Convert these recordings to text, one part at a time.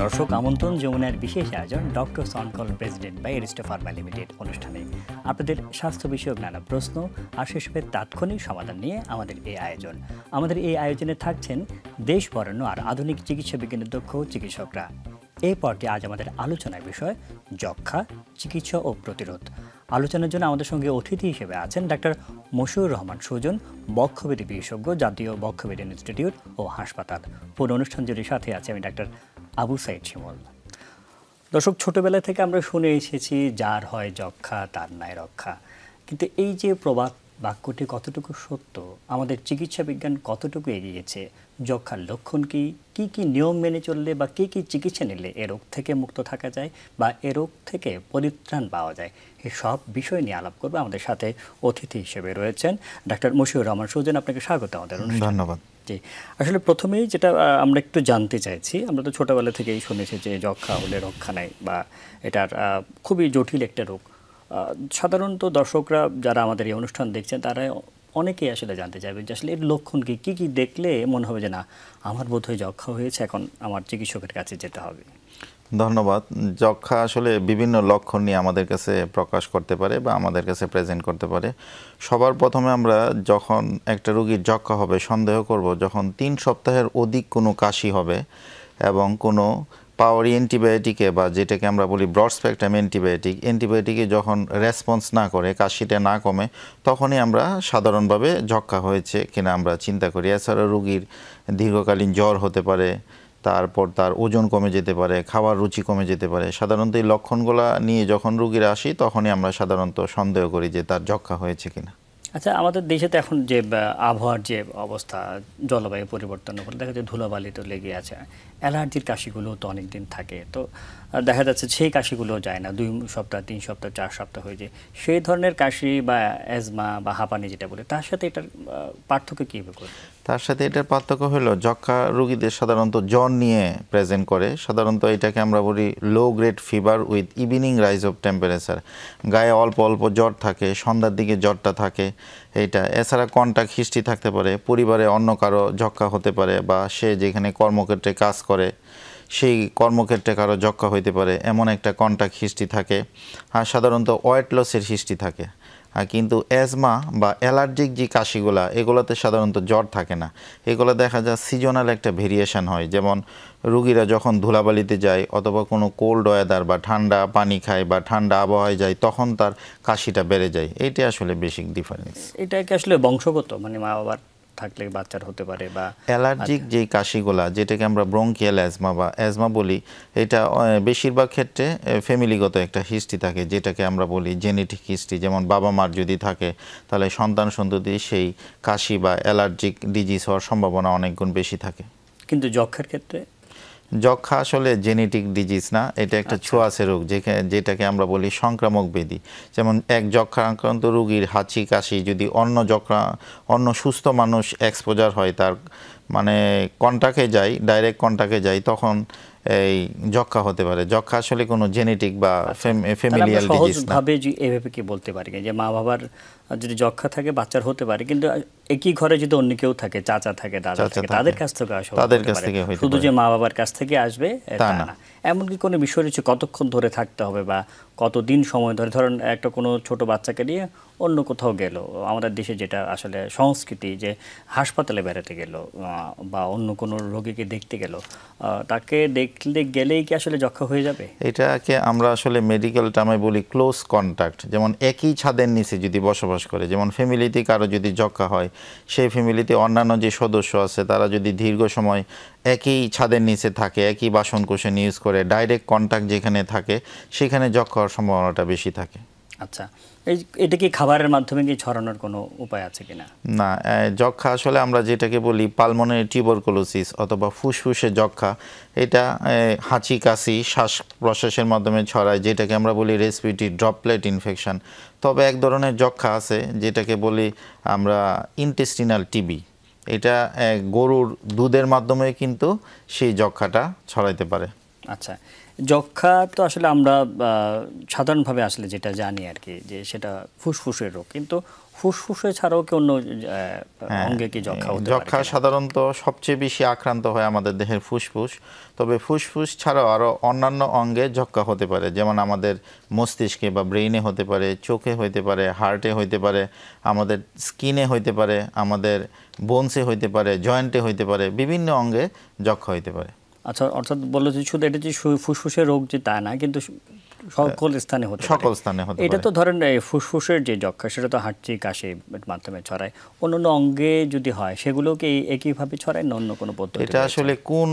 দর্শক আমন্ত্রণ যমুনার বিশেষ আয়োজন doctor on call president by Aristo Pharma limited অনুষ্ঠানে আপনাদের স্বাস্থ্য বিষয়ক নানা প্রশ্ন আর সেসবের তাৎক্ষণিক সমাধান নিয়ে আমাদের এই আয়োজন। আমাদের এই আয়োজনে থাকছেন দেশ বরেণ্য আর আধুনিক চিকিৎসা বিজ্ঞানের দক্ষ চিকিৎসকরা। এই পর্বে আজ আমাদের আলোচনার বিষয় যক্ষ্মা, চিকিৎসা ও প্রতিরোধ। আলোচনার জন্য আমাদের সঙ্গে অতিথি হিসেবে আছেন ডাক্তার মশিউর রহমান সুজন, বক্ষব্যাধি বিশেষজ্ঞ, জাতীয় বক্ষব্যাধি ইনস্টিটিউট ও হাসপাতাল। পুরো অনুষ্ঠান জুড়ে সাথে আছে আমি ডাক্তার আবু সাইদ শিমুল। দর্শক, ছোটবেলা থেকে আমরা শুনে এসেছি যার হয় যক্ষ্মা তার নাই রক্ষা, কিন্তু এই যে প্রবাদ বাক্যটি কতটুকু সত্য, আমাদের চিকিৎসা বিজ্ঞান কতটুকু এগিয়েছে, যক্ষ্মার লক্ষণ কি, কি কি নিয়ম মেনে চললে বা কি কি চিকিৎসা নিলে এ রোগ থেকে মুক্ত থাকা যায় বা এ রোগ থেকে পরিত্রাণ পাওয়া যায়, এই সব বিষয় নিয়ে আলাপ করবো। আমাদের সাথে অতিথি হিসেবে রয়েছেন ডাক্তার মশিউর রহমান সুজন। আপনাকে স্বাগত আমাদের অনুষ্ঠানে। ধন্যবাদ। জি, আসলে প্রথমেই যেটা আমরা একটু জানতে চাইছি, আমরা তো ছোটোবেলা থেকেই শুনেছি যে যক্ষ্মা হলে রক্ষা নাই বা এটার খুবই জটিল একটা রোগ। সাধারণত দর্শকরা যারা আমাদের এই অনুষ্ঠান দেখছেন তারা অনেকেই আসলে জানতে চাইবে যে আসলে এর লক্ষণ কি, কী কী দেখলে মনে হবে যে না আমার বোধহয় যক্ষ্মা হয়েছে, এখন আমার চিকিৎসকের কাছে যেতে হবে। ধন্যবাদ। যক্ষ্মা আসলে বিভিন্ন লক্ষণ নিয়ে আমাদের কাছে প্রকাশ করতে পারে বা আমাদের কাছে প্রেজেন্ট করতে পারে। সবার প্রথমে আমরা যখন একটা রোগীর যক্ষ্মা হবে সন্দেহ করব যখন 3 সপ্তাহের অধিক কোনো কাশি হবে এবং কোনো পাওয়ারি অ্যান্টিবায়োটিকে বা যেটাকে আমরা বলি ব্রড স্পেকট্রাম অ্যান্টিবায়োটিকে যখন রেসপন্স না করে, কাশিটা না কমে, তখনই আমরা সাধারণভাবে যক্ষ্মা হয়েছে কিনা আমরা চিন্তা করি। এছাড়া রোগীর দীর্ঘকালীন জ্বর হতে পারে, তারপর তার ওজন কমে যেতে পারে, খাওয়ার রুচি কমে যেতে পারে। সাধারণত এই লক্ষণগুলো নিয়ে যখন রোগীরা আসি তখনই আমরা সাধারণত সন্দেহ করি যে তার যক্ষ্মা হয়েছে কিনা। আচ্ছা, আমাদের দেশে তো এখন যে আবহাওয়ার যে অবস্থা, জলবায়ু পরিবর্তনের ফলে দেখা যায় ধুলোবালি তো লেগে আছে, অ্যালার্জির কাশিগুলো তো অনেক দিন থাকে, তো দেখা যাচ্ছে সেই কাশিগুলো যায় না, 2 সপ্তাহ 3 সপ্তাহ 4 সপ্তাহ হয়ে যায়। সেই ধরনের কাশি বা অ্যাজমা বা হাঁপানি যেটা বলে, তার সাথে এটার পার্থক্য কীভাবে করবে? তার সাথে এটার পার্থক্য হলো যক্ষ্মা রোগীদের সাধারণত জ্বর নিয়ে প্রেজেন্ট করে। সাধারণত এটাকে আমরা বলি low grade fever with evening rise of temperature. গায়ে অল্প অল্প জ্বর থাকে, সন্ধ্যার দিকে জ্বরটা থাকে এইটা। এছাড়া কন্টাক্ট হিস্ট্রি থাকতে পারে, পরিবারে অন্য কারো যক্ষ্মা হতে পারে বা সে যেখানে কর্মক্ষেত্রে কাজ করে সেই কর্মক্ষেত্রে কারো যক্ষ্মা হইতে পারে, এমন একটা কন্টাক্ট হিস্ট্রি থাকে। আর সাধারণত ওয়েট লসের হিস্ট্রি থাকে। কিন্তু অ্যাজমা বা অ্যালার্জিক যে কাশিগুলা, এগুলোতে সাধারণত জ্বর থাকে না। এগুলো দেখা যায় সিজনাল একটা ভেরিয়েশন হয়। যেমন রুগীরা যখন ধুলাবালিতে যায় অথবা কোনো কোল্ড ওয়েদার বা ঠান্ডা পানি খায় বা ঠান্ডা আবহাওয়ায় যায়, তখন তার কাশিটা বেড়ে যায়। এইটাই আসলে বেসিক ডিফারেন্স। এটা কি আসলে বংশগত, মানে মা বাবার থাকলে বাচ্চার হতে পারে? বা অ্যালার্জিক যেই কাশিগুলা, যেটাকে আমরা ব্রঙ্কিয়াল অ্যাজমা বা অ্যাজমা বলি, এটা বেশিরভাগ ক্ষেত্রে ফ্যামিলিগত একটা হিস্ট্রি থাকে, যেটাকে আমরা বলি জেনেটিক হিস্ট্রি। যেমন বাবা মার যদি থাকে তাহলে সন্তান সন্ততি সেই কাশি বা অ্যালার্জিক ডিজিজ হওয়ার সম্ভাবনা অনেক গুণ বেশি থাকে। কিন্তু যক্ষ্মার ক্ষেত্রে? যক্ষ্মা আসলে জেনেটিক ডিজিজ না, এটা একটা ছোঁয়াচে রোগ, যেটাকে আমরা বলি সংক্রামক ব্যাধি। যেমন এক যক্ষ্মা আক্রান্ত রোগীর হাঁচি কাশি যদি অন্য সুস্থ মানুষ এক্সপোজার হয়, তার মানে কন্টাক্টে যায়, ডাইরেক্ট কন্টাক্টে যায়, তখন এই যক্ষ্মা হতে পারে। যক্ষ্মা আসলে কোনো জেনেটিক বা ফ্যামিলিয়াল ডিজিজ না। সহজভাবে এভাবে কি বলতে পারি যে মা বাবার যদি যক্ষ্মা থাকে বাচ্চার হতে পারে, কিন্তু একই ঘরে যদি অন্য কেউ থাকে, চাচা থাকে, দাদা থাকে, তাদের কাছ থেকে আসবে, শুধু যে মা বাবার কাছ থেকে আসবে তা না। এমনকি কোনো বিষয় রয়েছে কতক্ষণ ধরে থাকতে হবে বা কতদিন সময় ধরে, ধরেন একটা কোনো ছোট বাচ্চাকে নিয়ে অন্য কোথাও গেল, আমাদের দেশে যেটা আসলে সংস্কৃতি যে হাসপাতালে বেড়াতে গেল বা অন্য কোনো রোগীকে দেখতে গেল, তাকে দেখলে গেলেই কি আসলে যক্ষ্মা হয়ে যাবে? এটাকে আমরা আসলে মেডিকেল টার্মে বলি ক্লোজ কন্ট্যাক্ট। যেমন একই ছাদের নিচে যদি বসবাস করে, যেমন ফ্যামিলিতে কারো যদি যক্ষ্মা হয়, সেই ফ্যামিলিতে অন্যান্য যে সদস্য আছে তারা যদি দীর্ঘ সময় একই ছাদের নিচে থাকে, একই বাসনকোসন ইউজ করে, ডাইরেক্ট কন্ট্যাক্ট যেখানে থাকে সেখানে যক্ষ্মা হওয়ার সম্ভাবনাটা বেশি থাকে। আচ্ছা, এটা কি খাবারের মাধ্যমে কি ছড়ানোর কোনো উপায় আছে কিনা? না, যক্ষ্মা আসলে আমরা যেটাকে বলি পালমোনারি টিউবারকুলোসিস অথবা ফুসফুসে যক্ষ্মা, এটা হাঁচি কাশি শ্বাস প্রশ্বাসের মাধ্যমে ছড়ায়, যেটাকে আমরা বলি রেসপিরেটরি ড্রপলেট ইনফেকশন। তবে এক ধরনের যক্ষ্মা আছে যেটাকে বলি আমরা ইন্টেস্টিনাল টিবি। এটা গরুর দুধের মাধ্যমে কিন্তু সেই যক্ষ্মাটা ছড়াইতে পারে। আচ্ছা, যক্ষ্মা তো আসলে আমরা সাধারণভাবে আসলে যেটা জানি আর কি, যে সেটা ফুসফুসের রোগ, কিন্তু ফুসফুসে ছাড়াও কি অন্য অঙ্গে কি যক্ষা হতে পারে? যক্ষা সাধারণত সবচেয়ে বেশি আক্রান্ত হয় আমাদের দেহের ফুসফুস, তবে ফুসফুস ছাড়াও আরও অন্যান্য অঙ্গে যক্ষা হতে পারে, যেমন আমাদের মস্তিষ্কে বা ব্রেইনে হতে পারে, চোখে হইতে পারে, হার্টে হইতে পারে, আমাদের স্কিনে হইতে পারে, আমাদের বোনসে হইতে পারে, জয়েন্টে হইতে পারে, বিভিন্ন অঙ্গে যক্ষা হইতে পারে। আচ্ছা, অর্থাৎ বললো যে শুধু এটা যে ফুসফুসের রোগ যে তা না, কিন্তু সকল স্থানে হতে পারে। সকল স্থানে হতে পারে। এটা তো ধরেন ফুসফুসের যে যক্ষা সেটা তো হাঁচি কাশির মাধ্যমে ছড়ায়, অন্য অঙ্গে যদি হয় সেগুলোকে একইভাবে ছড়ায় না অন্য কোনো পদ্ধতি? এটা আসলে কোন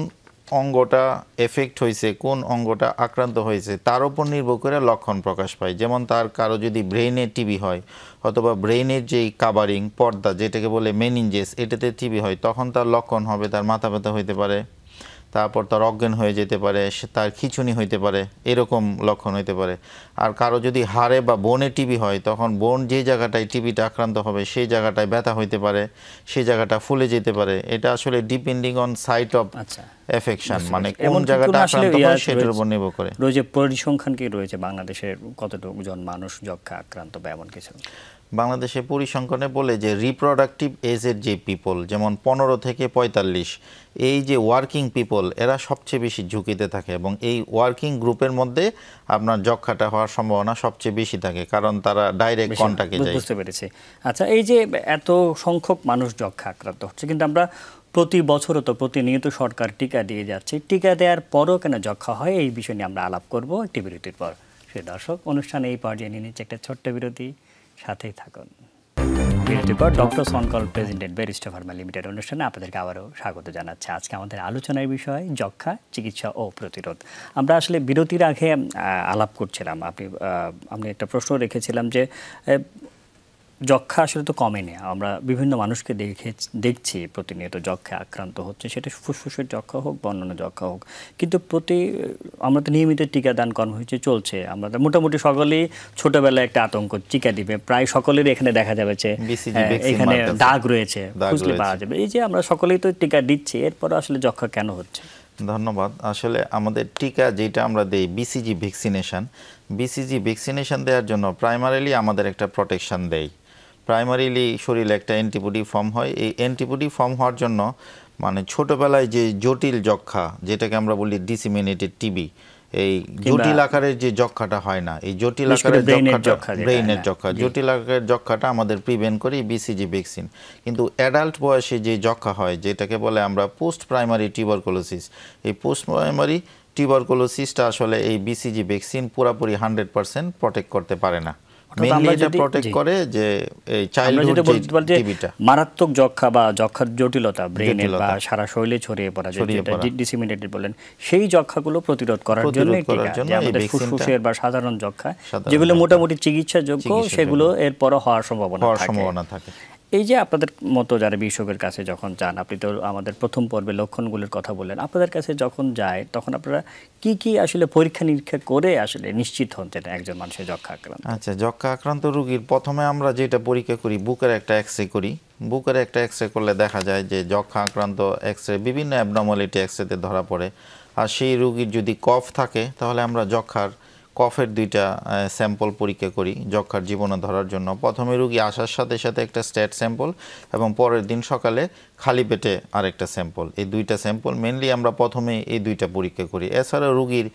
অঙ্গটা এফেক্ট হয়েছে, কোন অঙ্গটা আক্রান্ত হয়েছে তার উপর নির্ভর করে লক্ষণ প্রকাশ পায়। যেমন তার কারো যদি ব্রেইনে টিবি হয় অথবা ব্রেইনের যেই কাভারিং পর্দা যেটাকে বলে মেনিনজেস, এটাতে টিবি হয়, তখন তার লক্ষণ হবে তার মাথা ব্যথা হইতে পারে, তারপর তার অজ্ঞান হয়ে যেতে পারে, তার খিঁচুনি হইতে পারে, এরকম লক্ষণ হইতে পারে। আর কারো যদি হাড়ে বা বোনে টিবি হয় তখন বোন যে জায়গাটায় টিবিটা আক্রান্ত হবে সেই জায়গাটায় ব্যথা হইতে পারে, সেই জায়গাটা ফুলে যেতে পারে। এটা আসলে depending on site of affection, মানে কোন জায়গাটা আক্রান্ত হয় সেটার উপর নির্ভর করে। রয়েছে পরিসংখ্যান কি রয়েছে বাংলাদেশের কতটুকু জন মানুষ যক্ষা আক্রান্ত বা এমন কিছু? বাংলাদেশে পরিসংখ্যানে বলে যে রিপ্রোডাক্টিভ এজের যে পিপল, যেমন 15 থেকে 45, এই যে ওয়ার্কিং পিপল এরা সবচেয়ে বেশি ঝুঁকিতে থাকে এবং এই ওয়ার্কিং গ্রুপের মধ্যে আপনার যক্ষাটা হওয়ার সম্ভাবনা সবচেয়ে বেশি থাকে, কারণ তারা ডাইরেক্ট কন্টাক্টে যায়। বুঝতে পেরেছি। আচ্ছা, এই যে এত সংখ্যক মানুষ যক্ষা আক্রান্ত হচ্ছে, কিন্তু আমরা প্রতি বছরও তো প্রতিনিয়ত সরকার টিকা দিয়ে যাচ্ছে, টিকা দেওয়ার পরও কেন যক্ষা হয় এই বিষয় নিয়ে আমরা আলাপ করব একটি বিরতির পর। সেই দর্শক, অনুষ্ঠানে এই পর্যায়ে নিয়ে নিচ্ছে একটা ছোট্ট বিরতি, সাথেই থাকুন। বিরতির পর doctor on call president by Aristo pharma limited অনুষ্ঠানে আপনাদেরকে আবারও স্বাগত জানাচ্ছি। আজকে আমাদের আলোচনার বিষয় যক্ষা চিকিৎসা ও প্রতিরোধ। আমরা আসলে বিরতির আগে আলাপ করছিলাম, আপনি একটা প্রশ্ন রেখেছিলাম যে যক্ষা আসলে তো কমেনি, আমরা বিভিন্ন মানুষকে দেখছি প্রতিনিয়ত যক্ষা আক্রান্ত হচ্ছে, সেটা ফুসফুসের যক্ষা হোক বা অন্যান্য যক্ষা হোক, কিন্তু আমরা তো নিয়মিত টিকাদান কর্মসূচি চলছে, আমরা মোটামুটি সকলেই ছোটবেলায় একটা আতঙ্ক টিকা দিবে, প্রায় সকলেরই এখানে দেখা যাবে যে এখানে দাগ রয়েছে, বুঝলে পাওয়া যাবে। এই যে আমরা সকলেই তো টিকা দিচ্ছি, এরপর আসলে যক্ষা কেন হচ্ছে? ধন্যবাদ। আসলে আমাদের টিকা যেটা আমরা দেই বিসিজি ভ্যাকসিনেশন দেওয়ার জন্য প্রাইমারিলি আমাদের একটা প্রোটেকশন দেয়। প্রাইমারিলি শরীরে একটা অ্যান্টিবডি ফর্ম হয়। এই অ্যান্টিবডি ফর্ম হওয়ার জন্য মানে ছোটবেলায় যে জটিল যক্ষা যেটাকে আমরা বলি ডিসিমিনেটেড টিবি, এই জটিল আকারের যে যক্ষাটা হয় না, এই জটিল আকারের যক্ষাটা ব্রেইনের যক্ষা, জটিল আকারের যক্ষাটা আমাদের প্রিভেন্ট করে বিসিজি ভ্যাকসিন। কিন্তু অ্যাডাল্ট বয়সে যে যক্ষা হয় যেটাকে বলে আমরা পোস্ট প্রাইমারি টিউবারকুলোসিস, এই পোস্ট প্রাইমারি টিউবারকুলোসিসটা আসলে এই বিসিজি ভ্যাকসিন পুরোপুরি 100% প্রটেক্ট করতে পারে না। মেইনলি এটা প্রটেক্ট করে যে এই চাইল্ডহুড যে টিবিটা, মারাত্মক যক্ষা বা যক্ষার জটিলতা ব্রেইনে বা সারা শরীরে ছড়িয়ে পড়া, যেটা ডিসিমিনেটেড বলেন, সেই যক্ষাগুলো প্রতিরোধ করার জন্য আমাদের ফুসফুসের বা সাধারণ যক্ষা যেগুলো মোটামুটি চিকিৎসাযোগ্য সেগুলো এরপরও হওয়ার সম্ভাবনা থাকে। এই যে আপনাদের মতো যারা বিশেষজ্ঞের কাছে যখন যান, আপনি তো আমাদের প্রথম পর্বে লক্ষণগুলোর কথা বললেন, আপনাদের কাছে যখন যায় তখন আপনারা কি কি আসলে পরীক্ষা নিরীক্ষা করে আসলে নিশ্চিত হন যে একজন মানুষের যক্ষা আক্রান্ত? আচ্ছা, যক্ষা আক্রান্ত রোগীর প্রথমে আমরা যেটা পরীক্ষা করি বুকের একটা এক্সরে করি। বুকের একটা এক্সরে করলে দেখা যায় যে যক্ষা আক্রান্ত এক্সরে বিভিন্ন অ্যাবনর্মালিটি এক্সরেতে ধরা পড়ে। আর সেই রোগীর যদি কফ থাকে তাহলে আমরা যক্ষার কফের 2টা স্যাম্পল পরীক্ষা করি যক্ষার জীবাণু ধরার জন্য। প্রথমে রোগী আসার সাথে সাথে একটা স্ট্যাট স্যাম্পল এবং পরের দিন সকালে খালি পেটে আরেকটা স্যাম্পল। এই 2টা স্যাম্পল মেনলি আমরা প্রথমে এই 2টা পরীক্ষা করি। এছাড়া রোগীর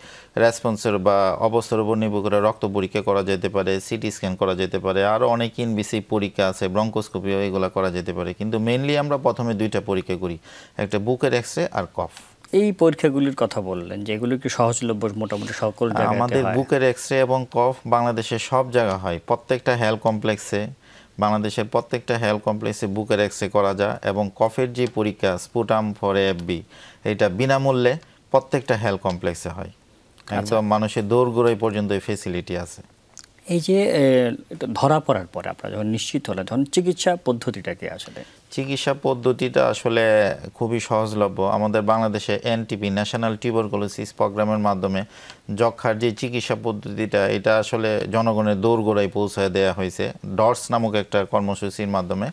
রেসপন্সের বা অবস্থার উপর নির্ভর করে রক্ত পরীক্ষা করা যেতে পারে, সিটি স্ক্যান করা যেতে পারে, আরও অনেক ইনভিসিভ পরীক্ষা আছে, ব্রঙ্কোস্কোপিও এগুলো করা যেতে পারে। কিন্তু মেনলি আমরা প্রথমে 2টা পরীক্ষা করি, একটা বুকের এক্সরে আর কফ। এই পরীক্ষাগুলির কথা বললেন যে এগুলো কি সহজলভ্য মোটামুটি সকল জায়গায়? আমাদের বুকের এক্সরে এবং কফ বাংলাদেশের সব জায়গা হয়, প্রত্যেকটা হেলথ কমপ্লেক্সে, বাংলাদেশের প্রত্যেকটা হেলথ কমপ্লেক্সে বুকের এক্সরে করা যায়। এবং কফের যে পরীক্ষা স্পুটাম ফর এফবি, এটা বিনামূল্যে প্রত্যেকটা হেলথ কমপ্লেক্সে হয়, একদম মানুষের দৌড়গোড়াই পর্যন্ত এই ফেসিলিটি আছে। এই যে ধরা পড়ার পরে আপনারা যখন নিশ্চিত হলেন, তখন চিকিৎসা পদ্ধতিটা কি? আসলে চিকিৎসা পদ্ধতিটা আসলে খুবই সহজলভ্য। আমাদের বাংলাদেশে এনটিপি ন্যাশনাল টিউবারকুলোসিস প্রোগ্রামের মাধ্যমে যক্ষার যে চিকিৎসা পদ্ধতিটা এটা আসলে জনগণের দৌড়গোড়ায় পৌঁছায় দেওয়া হয়েছে ডটস নামক একটা কর্মসূচির মাধ্যমে।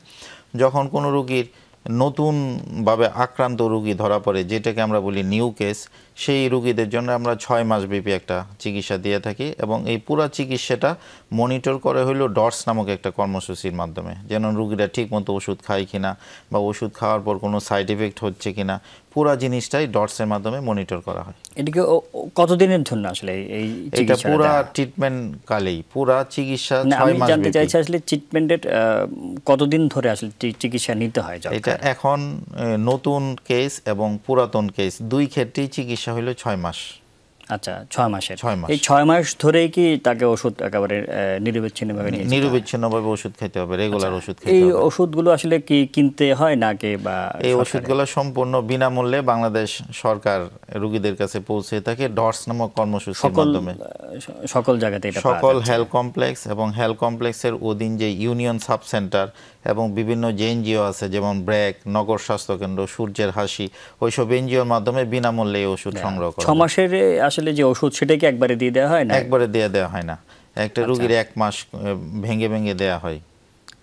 যখন কোনো রোগীর নতুনভাবে আক্রান্ত রোগী ধরা পড়ে, যেটাকে আমরা বলি নিউ কেস, সেই রোগীদের জন্য আমরা 6 মাস ব্যাপী একটা চিকিৎসা দিয়ে থাকি এবং এই পুরো চিকিৎসাটা মনিটর করে হলো ডটস নামক একটা কর্মসূচির মাধ্যমে, যেন রোগীরা ঠিকমতো ওষুধ খায় কিনা বা ওষুধ খাওয়ার পর কোনো সাইড এফেক্ট হচ্ছে কিনা, পুরা জিনিসটাই ডটসের মাধ্যমে মনিটর করা হয়। এটাকে কতদিনের জন্য আসলে এই এটা পুরা ট্রিটমেন্ট কালেই, পুরা চিকিৎসা 6 মাস। আমি জানতে চাইছি আসলে ট্রিটমেন্টের কতদিন ধরে আসলে চিকিৎসা নিতে হয়? এটা এখন নতুন কেস এবং পুরাতন কেস দুই ক্ষেত্রেই চিকিৎসা হলো 6 মাস। আচ্ছা, 6 মাসের। 6 মাস। এই 6 মাস ধরেই কি তাকে ওষুধ একেবারে নিরবিচ্ছিন্নভাবে ওষুধ খেতে হবে, রেগুলার ওষুধ খেতে হবে। এই ওষুধগুলো আসলে কি কিনতে হয় নাকি বা এই ওষুধগুলো সম্পূর্ণ বিনামূল্যে বাংলাদেশ সরকার রোগীদের কাছে পৌঁছে থাকে ডটস নামক কর্মসূচির মাধ্যমে। সকল জায়গাতে এটা সকল হেলথ কমপ্লেক্স এবং হেলথ কমপ্লেক্সের অধীন যে ইউনিয়ন সাব সেন্টার এবং বিভিন্ন যে এনজিও আছে, যেমন ব্র্যাক, নগর স্বাস্থ্য কেন্দ্র, সূর্যের হাসি, ওইসব এনজিওর মাধ্যমে বিনামূল্যে এই ওষুধ সংগ্রহ করা। 6 মাসের আসলে যে ওষুধ সেটা কি একবারে দিয়ে দেওয়া হয় না? একবারে দিয়ে দেওয়া হয় না, একটা রোগীর 1 মাস ভেঙে ভেঙে দেওয়া হয়।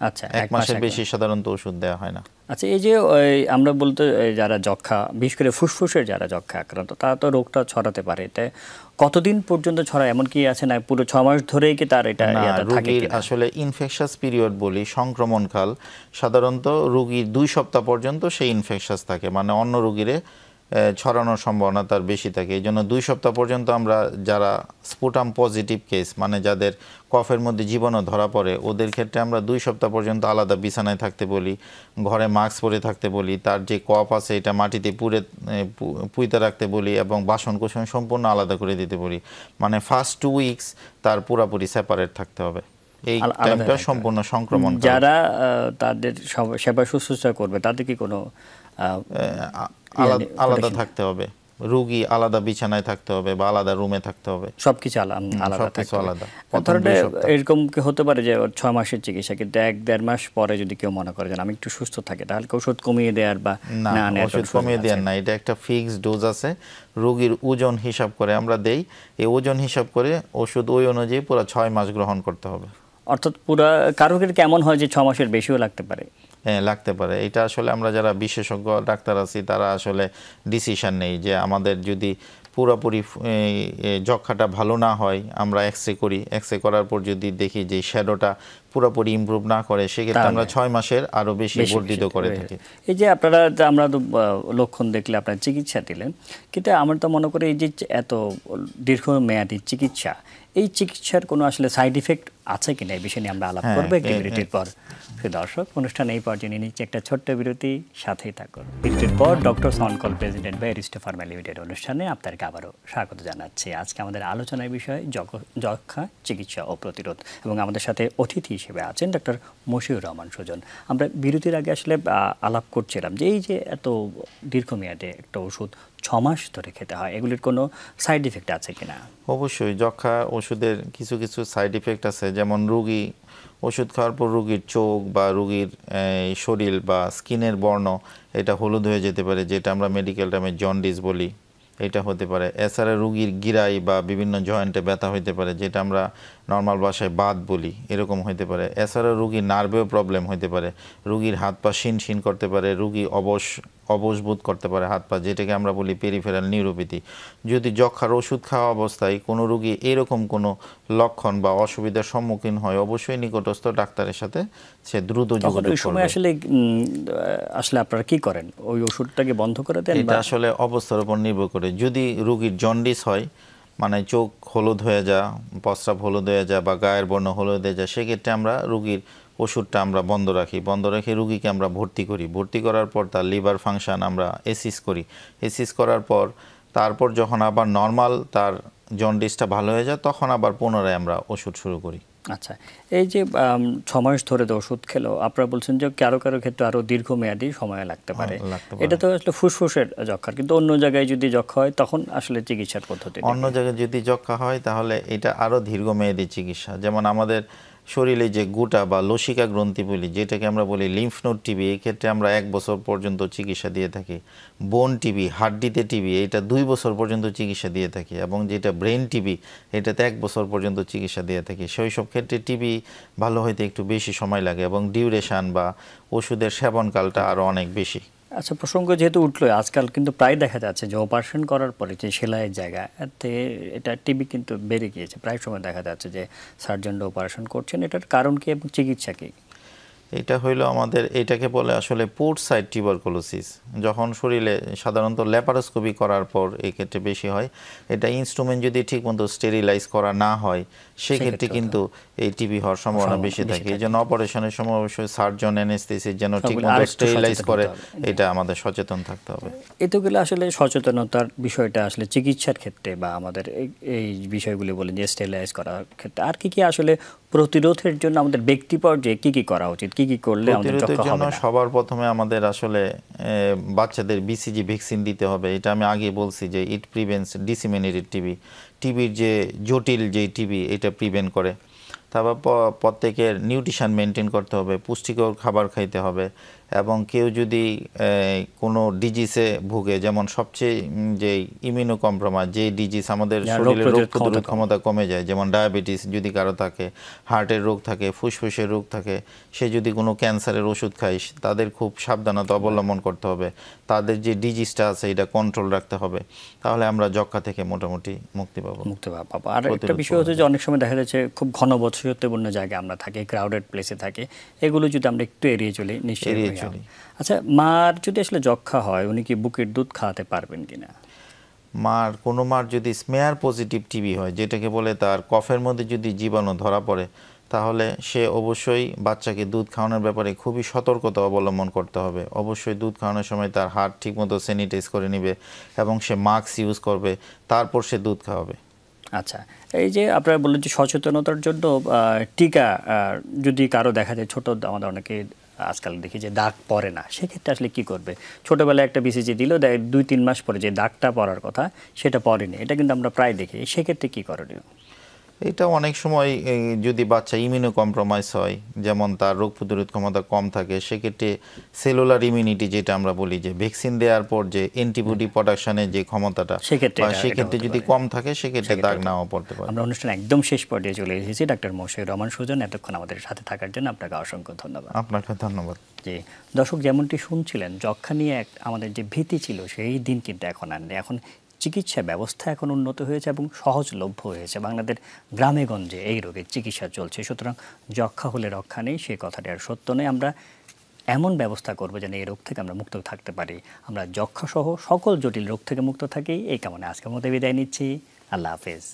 আচ্ছা, 1 মাসের বেশি সাধারণত ওষুধ দেওয়া হয় না। আচ্ছা, এই যে আমরা বলতে যারা যক্ষা, বিশেষ করে ফুসফুসের যারা যক্ষা আক্রান্ত, তারা তো রোগটা ছড়াতে পারে। এটা কতদিন পর্যন্ত ছড়ায়, এমন কি আছে না পুরো 6 মাস ধরেই কি তার এটা থাকে? আসলে ইনফেকশাস পিরিয়ড বলি, সংক্রমণকাল, সাধারণত রোগীর 2 সপ্তাহ পর্যন্ত সেই ইনফেকশাস থাকে, মানে অন্য রোগীরে ছড়ানোর সম্ভাবনা তার বেশি থাকে। এই জন্য 2 সপ্তাহ পর্যন্ত আমরা যারা স্পুটাম পজিটিভ কেস, মানে যাদের কফের মধ্যে জীবাণু ধরা পড়ে, ওদের ক্ষেত্রে আমরা 2 সপ্তাহ পর্যন্ত আলাদা বিছানায় থাকতে বলি, ঘরে মাস্ক পরে থাকতে বলি, তার যে কফ আছে এটা মাটিতে পুঁতে রাখতে বলি এবং বাসন কোসন সম্পূর্ণ আলাদা করে দিতে বলি। মানে ফার্স্ট 2 উইকস তার পুরাপুরি সেপারেট থাকতে হবে। এই টাইমটা সম্পূর্ণ সংক্রমণ। যারা তাদের সেবা শুশ্রূষা করবে তাদের কি কোনো আলাদা থাকতে হবে, রোগী আলাদা বিছানায় থাকতে হবে বা আলাদা রুমে থাকতে হবে, সবকিছু আলাদা। এরকম কি হতে পারে যে 6 মাসের চিকিৎসা কিন্তু 1-1.5 মাস পরে যদি কেউ মনে করে যে আমি একটু সুস্থ থাকি, তাহলে ওষুধ কমিয়ে দেওয়ার বা না, ওষুধ কমিয়ে দেওয়ার না, এটা একটা ফিক্সড ডোজ আছে, রোগীর ওজন হিসাব করে আমরা দেই, এই ওজন হিসাব করে ওষুধ ওই অনুযায়ী পুরো 6 মাস গ্রহণ করতে হবে। অর্থাৎ পুরো কারোর কেমন হয় যে 6 মাসের বেশিও লাগতে পারে? হ্যাঁ, লাগতে পারে। এটা আসলে আমরা যারা বিশেষজ্ঞ ডাক্তার আছি তারা আসলে ডিসিশন নেই যে আমাদের যদি পুরোপুরি যক্ষাটা ভালো না হয়, আমরা এক্সরে করি, এক্সরে করার পর যদি দেখি যে শ্যাডোটা পুরোপুরি ইমপ্রুভ না করে, সেক্ষেত্রে আমরা 6 মাসের আরো বেশি বর্ধিত করে থাকি। এই যে আমরা তো লক্ষণ দেখলে আপনারা চিকিৎসা দিলেন, কিন্তু আমরা তো মনে করি এই যে এত দীর্ঘমেয়াদী চিকিৎসা, এই চিকিৎসার কোনো আসলে সাইড ইফেক্ট আছে কিনা, এই বিষয়ে নিয়ে আমরা আলাপ করবো একটি বিরতির পর। দর্শক, অনুষ্ঠান এই পর্যায়ে নিচ্ছে একটা ছোট্ট বিরতি, সাথেই থাকুন। বিরতির পর doctor on call president by Aristo Pharma limited অনুষ্ঠানে আপনাকে আবারও স্বাগত জানাচ্ছি। আজকে আমাদের আলোচনার বিষয় যক্ষা চিকিৎসা ও প্রতিরোধ, এবং আমাদের সাথে অতিথি হিসেবে আছেন ডক্টর মশিউর রহমান সুজন। আমরা বিরতির আগে আসলে আলাপ করছিলাম যে এই যে এত দীর্ঘমেয়াদে একটা ওষুধ 6 মাস ধরে খেতে হয়, এগুলির কোনো সাইড ইফেক্ট আছে কিনা? অবশ্যই যক্ষা ওষুধের কিছু কিছু সাইড ইফেক্ট আছে, যেমন রোগী ওষুধ খাওয়ার পর রোগীর চোখ বা রোগীর শরীর বা স্কিনের বর্ণ এটা হলুদ হয়ে যেতে পারে, যেটা আমরা মেডিকেল টার্মে জন্ডিস বলি, এটা হতে পারে। এছাড়া রোগীর গিরাই বা বিভিন্ন জয়েন্টে ব্যথা হইতে পারে, যেটা আমরা নর্মাল ভাষায় বাত বলি, এরকম হইতে পারে। এছাড়া রোগীর নার্ভেও প্রবলেম হইতে পারে, রোগীর হাত পা শিন করতে পারে, রোগী অবশবোধ করতে পারে হাত পা, যেটাকে আমরা বলি পেরিফেরাল নিউরোপ্যাথি। যদি যক্ষার ওষুধ খাওয়া অবস্থায় কোনো রোগী এরকম কোনো লক্ষণ বা অসুবিধার সম্মুখীন হয়, অবশ্যই নিকটস্থ ডাক্তারের সাথে সে দ্রুত যোগাযোগ করবে। আসলে আপনারা কি করেন, ওই ওষুধটাকে বন্ধ করে দেন? এটা আসলে অবস্থার উপর নির্ভর করে। যদি রোগীর জন্ডিস হয়, মানে চোখ হলুদ হয়ে যায়, প্রস্রাব হলুদ হয়ে যায় বা গায়ের বর্ণ হলুদ হয়ে যায়, সেক্ষেত্রে আমরা রোগীর ওষুধটা আমরা বন্ধ রেখে রোগীকে আমরা ভর্তি করার পর তার লিভার ফাংশন আমরা এসিস করার পর তারপর যখন আবার নর্মাল তার জন্ডিসটা ভালো হয়ে যায়, তখন আবার পুনরায় আমরা ওষুধ শুরু করি। আচ্ছা, এই যে 6 মাস ধরে তো ওষুধ খেলো, আপনারা বলছেন যে কারো ক্ষেত্রে আরো দীর্ঘমেয়াদী সময় লাগতে পারে। এটা তো আসলে ফুসফুসের যক্ষা, কিন্তু অন্য জায়গায় যদি যক্ষা হয় তখন আসলে চিকিৎসার পদ্ধতি? অন্য জায়গায় যদি যক্ষা হয় তাহলে এটা আরো দীর্ঘমেয়াদী চিকিৎসা। যেমন আমাদের শরীরে যে গোটা বা লসিকা গ্রন্থি বলি, যেটাকে আমরা বলি লিম্ফ নোড টিবি, এই ক্ষেত্রে আমরা 1 বছর পর্যন্ত চিকিৎসা দিয়ে থাকি। বোন টিবি, হাড্ডিতে টিবি, এটা 2 বছর পর্যন্ত চিকিৎসা দিয়ে থাকি। এবং যেটা ব্রেন টিবি, এটাতে 1 বছর পর্যন্ত চিকিৎসা দিয়ে থাকি। সেই সব ক্ষেত্রে টিবি ভালো হইতে একটু বেশি সময় লাগে এবং ডিউরেশন বা ওষুধের সেবনকালটা আরও অনেক বেশি। আচ্ছা, প্রসঙ্গ যেহেতু উঠলো, আজকাল কিন্তু প্রায় দেখা যাচ্ছে যে অপারেশন করার পরে যে সেলাইয়ের জায়গাতে এটা টিবি কিন্তু বেড়ে গিয়েছে। প্রায় সময় দেখা যাচ্ছে যে সার্জনরা অপারেশন করছেন। এটার কারণ কি এবং চিকিৎসা কি? এটা হইলো আমাদের, এটাকে বলে আসলে পোর্ট সাইড টিউবারকুলোসিস। যখন শরীরে সাধারণত ল্যাপারোস্কোপি করার পর এই ক্ষেত্রে বেশি হয়। এটা ইনস্ট্রুমেন্ট যদি ঠিকমতো স্টেরিলাইজ করা না হয় সেক্ষেত্রে কিন্তু এই টিবি হওয়ার সম্ভাবনা বেশি থাকে। এই জন্য অপারেশনের সময় অবশ্যই সার্জন অ্যানেস্থেসিস্ট যেন ঠিকমতো স্টেরিলাইজ করে, এটা আমাদের সচেতন থাকতে হবে। এতগুলো আসলে সচেতনতার বিষয়টা আসলে চিকিৎসার ক্ষেত্রে বা আমাদের এই বিষয়গুলি বলেন যে স্টেরিলাইজ করার ক্ষেত্রে আর কি আসলে প্রতিরোধের জন্য আমাদের ব্যক্তি পর্যায়ে কি করা উচিত, কি করলে আমাদের প্রতিরোধের জন্য সবার প্রথমে আমাদের আসলে বাচ্চাদের বিসিজি ভ্যাকসিন দিতে হবে। এটা আমি আগে বলছি যে ইট প্রিভেন্টস ডিসিমিনেটেড টিবি। টিবির যে জটিল যে টিবি, এটা প্রিভেন্ট করে। তারপর প্রত্যেকের নিউট্রিশন মেনটেন করতে হবে, পুষ্টিকর খাবার খাইতে হবে। এবং কেউ যদি কোনো ডিজিজে ভুগে, যেমন সবচেয়ে যে ইমিউনো কম্প্রোমাইজ যে ডিজিজ আমাদের শরীরের রোগ প্রতিরোধ ক্ষমতা কমে যায়, যেমন ডায়াবেটিস যদি কারো থাকে, হার্টের রোগ থাকে, ফুসফুসের রোগ থাকে, সে যদি কোনো ক্যান্সারের ওষুধ খায়, তাদের খুব সাবধানতা অবলম্বন করতে হবে। তাদের যে ডিজিজটা আছে এটা কন্ট্রোল রাখতে হবে, তাহলে আমরা যক্ষ্মা থেকে মোটামুটি মুক্তি পাবো। আর একটা বিষয় হচ্ছে যে অনেক সময় দেখা যাচ্ছে খুব ঘনবসতিপূর্ণ জায়গায় আমরা থাকি, ক্রাউডেড প্লেসে থাকি, এগুলো যদি আমরা একটু এড়িয়ে চলি নিশ্চয়ই। আচ্ছা, মার যদি আসলে যক্ষ্মা হয়, উনি কি বুকের দুধ খাওয়াতে পারবেন কিনা? কোনো মার যদি স্মেয়ার পজিটিভ টিবি হয়, যেটাকে বলে তার কফের মধ্যে যদি জীবাণু ধরা পড়ে, তাহলে সে অবশ্যই বাচ্চাকে দুধ খাওয়ানোর ব্যাপারে খুবই সতর্কতা অবলম্বন করতে হবে। অবশ্যই দুধ খাওয়ানোর সময় তার হাত ঠিকমতো স্যানিটাইজ করে নেবে এবং সে মাস্ক ইউজ করবে, তারপর সে দুধ খাওয়াবে। আচ্ছা, এই যে আপনারা বললেন যে সচেতনতার জন্য টিকা যদি কারো দেখা যায়, ছোট আমাদের অনেকে আজকাল দেখি যে দাগ পড়ে না, সেক্ষেত্রে আসলে কি করবে? ছোটবেলায় একটা বিসিজি দিল, 2-3 মাস পরে যে দাগটা পড়ার কথা সেটা পড়েনি, এটা কিন্তু আমরা প্রায় দেখি। সেক্ষেত্রে কি করণীয়? এটা অনেক সময় যদি বাচ্চা ইমিউনো কম্প্রোমাইজ হয়, যেমন তার রোগ প্রতিরোধ ক্ষমতা কম থাকে, সেক্ষেত্রে সেলুলার ইমিউনিটি যেটা আমরা বলি যে ভ্যাকসিন দেওয়ার পর যে অ্যান্টিবডি প্রোডাকশনের যে ক্ষমতাটা, সেক্ষেত্রে যদি কম থাকে সেক্ষেত্রে দাগ নাও পড়তে পারে। আমরা অনুষ্ঠান একদম শেষ পর্যায়ে চলে এসেছি। ডাক্তার মশাই রহমান সুজন, এতক্ষণ আমাদের সাথে থাকার জন্য আপনাকে অসংখ্য ধন্যবাদ। আপনাকে ধন্যবাদ। জি দর্শক, যেমনটি শুনছিলেন, যক্ষ্মা নিয়ে আমাদের যে ভীতি ছিল সেই দিন কিন্তু এখন আর নেই। এখন চিকিৎসা ব্যবস্থা এখন উন্নত হয়েছে এবং সহজলভ্য হয়েছে। বাংলাদেশ গ্রামে গঞ্জে এই রোগের চিকিৎসা চলছে। সুতরাং যক্ষ্মা হলে রক্ষা নেই, সেই কথাটি আর সত্য নয়। আমরা এমন ব্যবস্থা করবো যেন এই রোগ থেকে আমরা মুক্ত থাকতে পারি, আমরা যক্ষ্মা সহ সকল জটিল রোগ থেকে মুক্ত থাকি। এই কামনে আজকের মতো বিদায় নিচ্ছি। আল্লাহ হাফেজ।